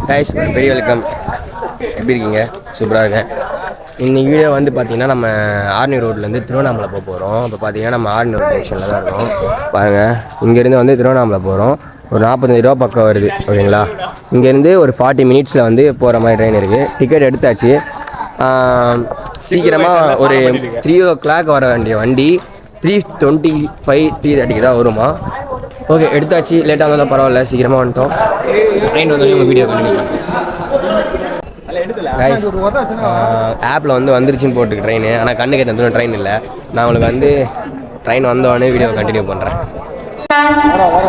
Guys பெரிய welcome. எப்படி இருக்கீங்க? சூப்பராக இருக்கேன். இன்னைக்கு வீடியோ வந்து பார்த்தீங்கன்னா நம்ம ஆர்னி ரோட்லேருந்து திருவண்ணாமலை போகிறோம். இப்போ பார்த்தீங்கன்னா நம்ம ஆர்னி ரோட் ஜங்ஷனில் தான் இருக்கோம். பாருங்கள், இங்கேருந்து வந்து திருவண்ணாமலை போகிறோம். ஒரு 45 ரூபா பக்கம் வருது, ஓகேங்களா? இங்கேருந்து ஒரு 40 மினிட்ஸில் வந்து போகிற மாதிரி ட்ரெயின் இருக்குது. டிக்கெட் எடுத்தாச்சு. சீக்கிரமாக ஒரு 3 o'clock வர வேண்டிய வண்டி 3:25 3:30 தான் வருமா. ஓகே, எடுத்தாச்சு. லேட்டாக இருந்தாலும் பரவாயில்ல, சீக்கிரமாக வந்துட்டோம். ட்ரெயின் வந்து உங்கள் வீடியோ கண்டினியூ ஆப்பில் வந்து வந்துருச்சுன்னு போட்டுருக்கு ட்ரெயின். ஆனால் கண்ணு கேட்ட ட்ரெயின் இல்லை. நான் உங்களுக்கு வந்து ட்ரெயின் வந்தோடனே வீடியோ கண்டினியூ பண்ணுறேன்.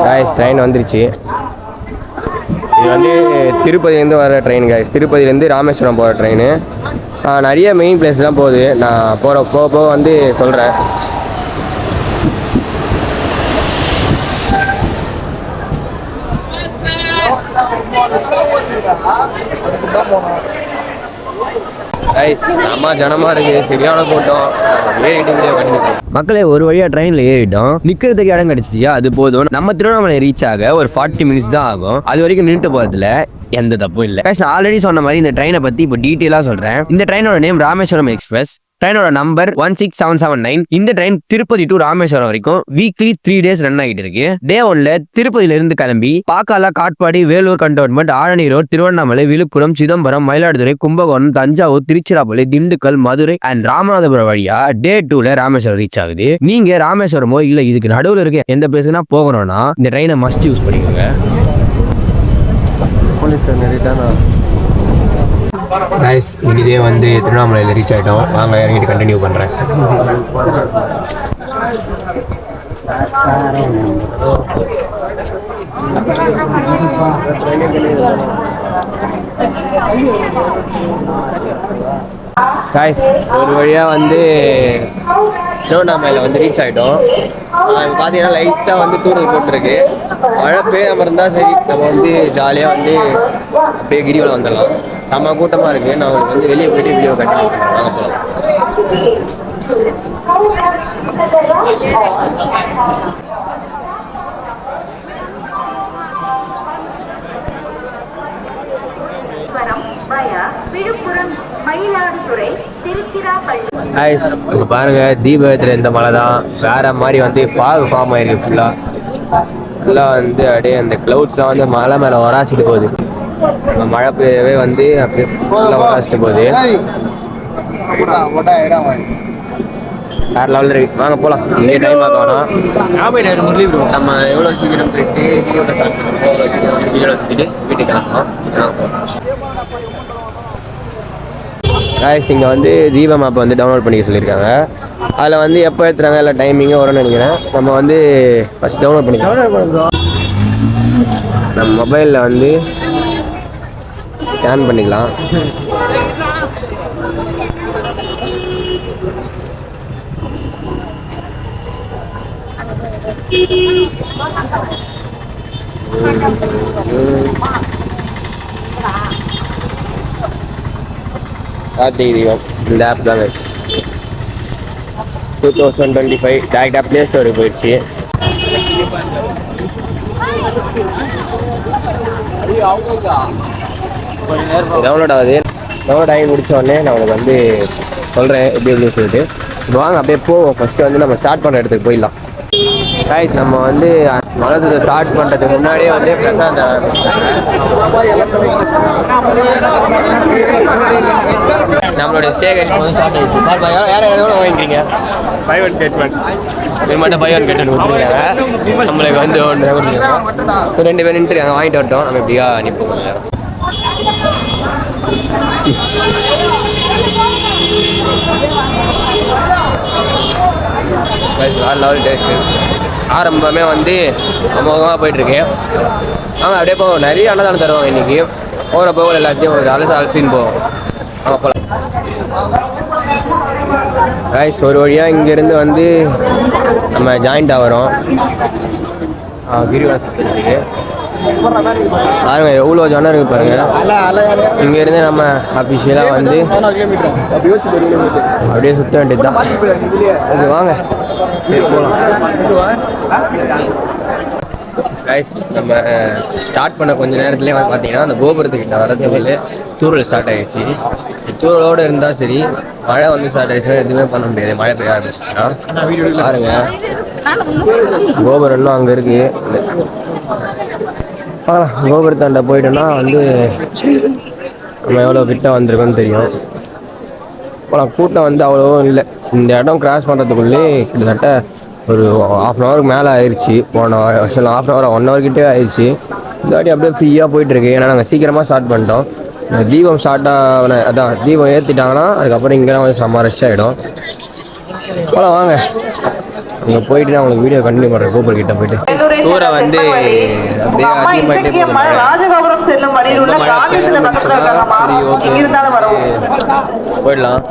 காய்ஸ், ட்ரெயின் வந்துருச்சு. இது வந்து திருப்பதிலேருந்து வர ட்ரெயின் காய்ஸ். திருப்பதிலேருந்து ராமேஸ்வரம் போகிற ட்ரெயின். நிறைய மெயின் பிளேஸ் தான் போகுது. நான் போக வந்து சொல்கிறேன். செம்ம ஜனமா இருக்கு, சரியான கூட்டம். மக்களே, ஒரு வழியா ட்ரெயின்ல ஏறிட்டோம். நிக்கிறதுக்கு இடம் கிடைச்சியா, அது போதும். நம்ம திருவண்ணாமலை ரீச் ஆக ஒரு 40 மினிட்ஸ் தான் ஆகும். அது வரைக்கும் நின்றுட்டு போறதுல எந்த தப்பும் இல்லை. நான் ஆல்ரெடி சொன்ன மாதிரி இந்த ட்ரெயினை பத்தி இப்போ டீட்டெயிலா சொல்றேன். இந்த ட்ரெயினோட நேம் ராமேஸ்வரம் எக்ஸ்பிரஸ். ட்ரெயினோட நம்பர் 16779. இந்த ட்ரெயின் திருப்பதி டு ராமேஸ்வரம் வரைக்கும் வீக்லி 3 days ரன் ஆகிட்டு இருக்கு. டே 1ல திருப்பதியில இருந்து கிளம்பி Pakala, Katpadi, Vellore Cantonment, Arani Road, Tiruvannamalai, Villupuram, Chidambaram, Mayiladuthurai, Kumbakonam, Thanjavur, Tiruchirappalli, Dindigul, Madurai and Ramanathapuram வழியா டே 2ல ராமேஸ்வரம் ரீச் ஆகுது. நீங்க ராமேஸ்வரமோ இல்ல இதுக்கு நடுவில் இருக்க எந்த பிளேஸ்க்குனா போகணும்னா இந்த ட்ரெயினை மஸ்ட் யூஸ் பண்ணிக்கோங்க. கைஸ், இதே வந்து திருவண்ணாமலையில் ரீச் ஆகிட்டோம். வாங்க இறங்கிட்டு கண்டினியூ பண்ணுறேன். கைஸ், ஒரு வழியாக வந்து திருவண்ணாமலையில் வந்து ரீச் ஆகிட்டோம். இப்போ பார்த்தீங்கன்னா லைட்டாக வந்து தூரல் போட்டுருக்கு. மழை பெய்யாமல் இருந்தால் சரி, நம்ம வந்து ஜாலியாக வந்து அப்படியே கிரிவலம் வந்துடலாம். செம்ம கூட்டமாக இருக்குது. நான் உங்களுக்கு வந்து வெளியே போய்ட்டு வீடியோ கண்டினியூ பண்ணுறேன். வாங்க போகலாம். பாருங்க, தீபத்துல இந்த மலை தான் வேற மாதிரி வந்து ஃபார்ம் ஆயிருக்கு. ஃபுல்லாக வந்து அப்படியே அந்த கிளவுட்ஸ்லாம் வந்து மலை மேலே வராசிட்டு போகுது. மழை பெய்யவே வந்து அப்படியே ஃபுல்லாக வராசிட்டு போகுது. வேற லெவலில் இருக்கு. வாங்க போகலாம். இங்கே டைம் ஆகணும். நம்ம எவ்வளோ சீக்கிரம் போயிட்டு வீடியோவில் ஸ்டார்ட் பண்ணுறோம், எவ்வளோ சீக்கிரம் வந்து வீடியோவில் சுற்றிட்டு வீட்டுக்கு கிளம்பணும். காய்ஸ், இங்கே வந்து தீபம் ஆப் வந்து டவுன்லோட் பண்ணிக்க சொல்லியிருக்காங்க. அதில் வந்து எப்போ ஏற்றுறாங்க இல்லை டைமிங்கே வரும்னு நினைக்கிறேன். நம்ம வந்து ஃபஸ்ட் டவுன்லோட் பண்ணிக்கலாம். நம்ம மொபைலில் வந்து ஸ்கேன் பண்ணிக்கலாம். கார்த்திகை தீபம் இந்த ஆப் தாங்க. 2025 டேரக்டாக ப்ளே ஸ்டோருக்கு போயிடுச்சு. டவுன்லோட் ஆகுது. டவுன்லோட் ஆகி முடிச்ச உடனே நான் உங்களுக்கு வந்து சொல்கிறேன் எப்படி எப்படின்னு சொல்லிட்டு. இப்போ வாங்க அப்படியே போவோம். ஃபஸ்ட்டு வந்து நம்ம ஸ்டார்ட் பண்ணுற இடத்துக்கு போயிடலாம். கைஸ், நம்ம வந்து மனசுக்கு ஸ்டார்ட் பண்ணுறதுக்கு முன்னாடியே வந்து நம்மளுடைய சேகரிப்பு வந்து ஸ்டார்ட் ஆகிடுச்சு. யாரும் எவ்வளோ வாங்கிக்கிறீங்க? Buy one get one. இது மட்டும் பை ஒன் கெட்டன் கொடுத்துருக்காங்க. நம்மளுக்கு வந்து ஒன்று கொடுத்துருக்காங்க. 2 பேர் நின்றுருக்காங்க. வாங்கிட்டு வரட்டும். நம்ம எப்படியா நிற்போம். லெவல் டேஸ்ட்டு ஆரம்பமே வந்து அமோகமாக போயிட்டுருக்கு. ஆனால் அப்படியே போவோம். நிறைய அன்னதானம் தருவாங்க இன்றைக்கி. போகிற போகல எல்லாத்தையும் ஒரு அலசின்னு போவோம். ஆமாம் போகலாம். ரைஸ், ஒரு வழியாக இங்கேருந்து வந்து நம்ம ஜாயிண்டாக வரோம் கிரிவலத்துக்கு. பாருங்க எவ்வளோ ஜனம் இருக்கு பாருங்க. இங்கேருந்து நம்ம அஃபிஷியலாக வந்து அப்படியே சுற்ற வேண்டியது தான். வாங்க போகலாம். கைஸ் நம்ம ஸ்டார்ட் பண்ண கொஞ்ச நேரத்துலேயே வந்து பார்த்தீங்கன்னா அந்த கோபுரத்துக்கிட்ட வரதுக்குள்ளே தூரல் ஸ்டார்ட் ஆகிடுச்சு. தூரலோடு இருந்தால் சரி, மழை வந்து ஸ்டார்ட் ஆகிடுச்சுன்னா எதுவுமே பண்ண முடியாது. மழை பெய்ய ஆரம்பிச்சிச்சுன்னா பாருங்க, கோபுரம் இன்னும் அங்கே இருக்குது. கோபுரத்தாண்ட போயிட்டோன்னா வந்து நம்ம எவ்வளோ கிட்ட வந்திருக்கோன்னு தெரியும். இப்போலாம் கூட்டம் வந்து அவ்வளோவும் இல்லை. இந்த இடம் கிராஸ் பண்ணுறதுக்குள்ளே கிட்டத்தட்ட ஒரு ½ மேலே ஆயிடுச்சு. போன வருஷம் ½ 1 hour கிட்டே ஆயிடுச்சு. இந்த வாட்டி அப்படியே ஃப்ரீயாக போயிட்டுருக்கு. ஏன்னா நாங்கள் சீக்கிரமாக ஸ்டார்ட் பண்ணிட்டோம். தீபம் ஸ்டார்ட்டாக அதான் தீபம் ஏற்றிட்டாங்கன்னா அதுக்கப்புறம் இங்கெல்லாம் வந்து செம்ம ரஷ் ஆகிடும். போகலாம் வாங்க, இங்கே போயிட்டு நான் உங்களுக்கு வீடியோ கண்டினியூ பண்ணுறேன். கோபுரம் கிட்ட போயிட்டு தூரம் வந்து அப்படியே அதிகமாகிட்டே போகுது. சரி, ஓகே, போயிடலாம்.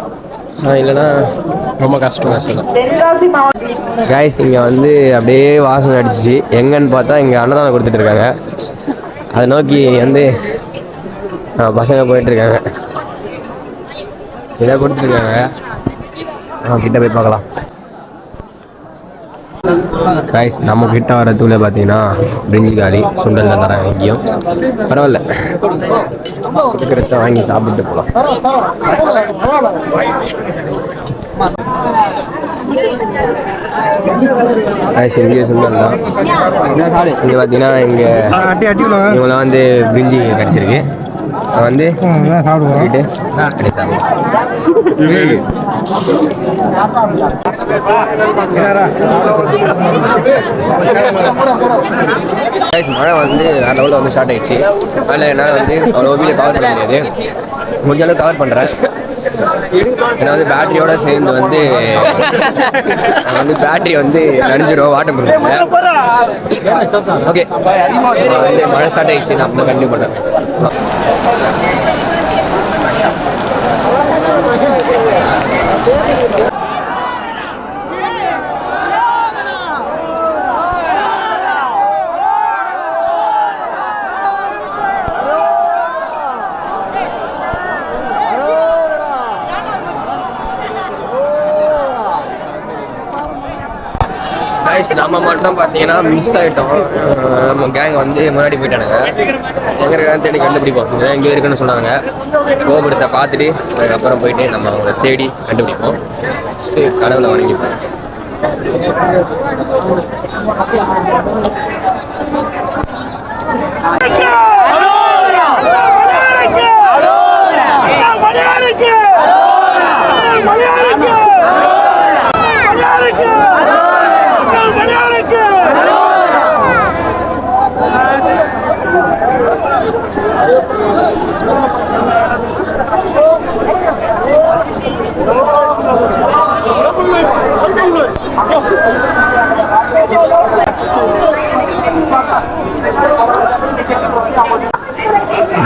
இல்லைன்னா ரொம்ப கஷ்டம் தான். கைஸ் இங்கே வந்து அப்படியே வாசனை அடிச்சிச்சு. எங்கன்னு பார்த்தா இங்கே அன்னதானம் கொடுத்துட்ருக்காங்க. அதை நோக்கி வந்து பசங்க போயிட்டுருக்காங்க. இதை கொடுத்துருக்காங்க, கிட்ட போய் பார்க்கலாம். கைஸ் நம்ம கிட்ட வரதுக்குள்ளே பார்த்தீங்கன்னா பிரிஞ்சி காலி சுண்டல் தான் தராங்க. எங்கேயும் பரவாயில்ல, இருக்கிறத வாங்கி சாப்பிட்டு போகலாம். இங்கே சுண்டல் தான். இங்கே பார்த்தீங்கன்னா இங்கே இவங்களாம் வந்து பிரிஞ்சி கிடச்சிருக்கு. வந்து சாப்பிட்டு மழை வந்து வேற லெவலில் வந்து ஸ்டார்ட் ஆயிடுச்சு. அதில் என்னால் வந்து அவ்வளோ வீடியோ கவர் பண்ண முடியாது. முடிஞ்ச அளவுக்கு கவர் பண்ணுறேன். ஏன்னா வந்து பேட்டரியோட சேர்ந்து வந்து பேட்டரி வந்து நனைஞ்சிடும் வாட்டர் ப்ரூஃப். ஓகே, வந்து மழை ஸ்டார்ட் ஆயிடுச்சு. நான் அப்போ கண்டினியூ பண்ணுறேன். நம்ம மட்டும் பார்த்தீங்கன்னா மிஸ் ஆகிட்டோம். நம்ம கேங் வந்து முன்னாடி போயிட்டானுங்க. எங்கே இருக்கான்னு தேடி கண்டுபிடிப்போம். எங்கே இருக்குன்னு சொன்னாங்க. கோபுரத்தை பார்த்துட்டு அதுக்கப்புறம் போயிட்டு நம்ம அவங்கள தேடி கண்டுபிடிப்போம். ஃபஸ்ட்டு கடவுளை வணங்கிப்போம்.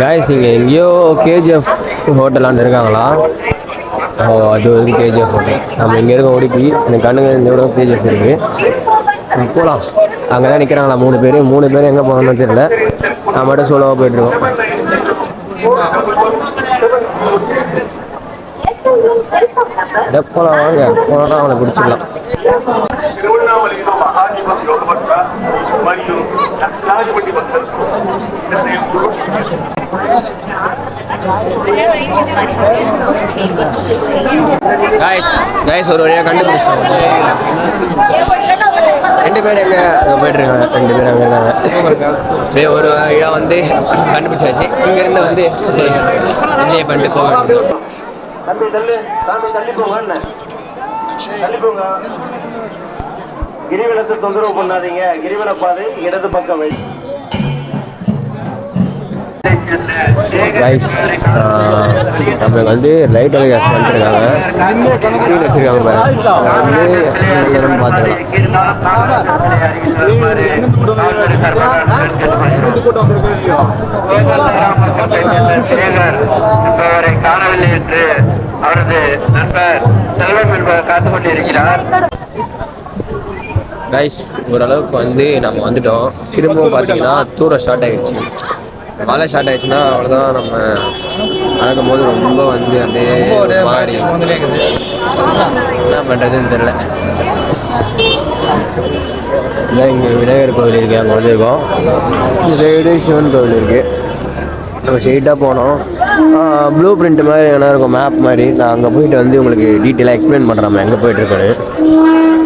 கைஸ் இங்கே எங்கேயோ கேஜிஎஃப் ஹோட்டலான்னு இருக்காங்களா? அது வந்து கேஜிஎஃப் ஹோட்டல். நம்ம இங்கே இருக்க உடுப்பி எனக்கு கண்ணுங்க இந்த விட கேஜிஎஃப் இருக்குது. போகலாம். அங்கே தான் நிற்கிறாங்களா 3 பேர். 3 பேர் எங்கே போகணும்னு தெரியல. நான் மட்டும் சோலோவாக போயிட்டுருக்கோம். போகலாம் வாங்க, போனால் அவனை பிடிச்சிக்கலாம். கைஸ் ஒரு வழியாக கண்டுபிடிச்சிட்டாங்க. 2 பேர் எங்கே போயிட்டுருக்காங்க. 2 பேர் அங்கே இருக்காங்க. அப்படியே ஒரு இடம் வந்து கண்டுபிடிச்சாச்சு. இங்கேருந்து வந்து என்ஜாய் பண்ணிட்டு போக. கிரிவலத்தை தொந்தரவு பண்ணாதீங்க. கிரிவல பாதை இடது பக்கம் வை. நம்மளுக்கு வந்து லைட் கேஸ் பண்ணிட்டுருக்காங்க. ஸ்க்ரீன் வச்சுருக்காங்க பாருங்க. பார்த்துக்கலாம். காணவில்லை என்று அவரது நண்பர் செல்வம் என்பவர் காத்துக் கொண்டிருக்கிறார். கைஸ் ஓரளவுக்கு வந்து நம்ம வந்துட்டோம். திரும்பவும் பார்த்தீங்கன்னா தூரம் ஸ்டார்ட் ஆகிடுச்சு. மழை ஸ்டார்ட் ஆகிடுச்சுன்னா அவ்வளோதான். நம்ம நடக்கும் போது ரொம்ப வந்து அப்படியே மாறி என்ன பண்ணுறதுன்னு தெரில. இதான் இங்கே விநாயகர் கோவில் இருக்குது, அங்கே வந்திருக்கோம். இந்த சைடு சிவன் கோவில் இருக்குது. நம்ம ஸ்ட்ரெயிட்டாக போனோம். ப்ளூ பிரிண்ட் மாதிரி என்ன இருக்கும், மேப் மாதிரி. நான் அங்கே போயிட்டு வந்து உங்களுக்கு டீட்டெயிலாக எக்ஸ்பிளைன் பண்ணுறோம் எங்கே போயிட்டுருக்கோன்னு.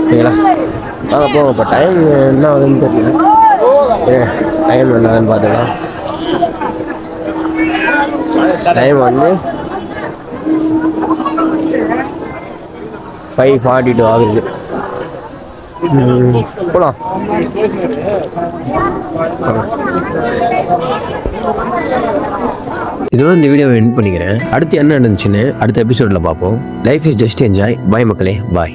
சரிங்களா? வாங்க போங்க. இப்போ டைம் என்ன ஆகுதுன்னு தெரியல. டைம் என்னதுன்னு பார்த்துக்கலாம். டைம் வந்து 5:42 ஆகுது. போகலாம். இதோட இந்த வீடியோவை எண்ட் பண்ணிக்கிறேன். அடுத்து என்ன நடந்துச்சுன்னு அடுத்த எபிசோடில் பார்ப்போம். Life is just enjoy. Bye மக்களே, பாய்.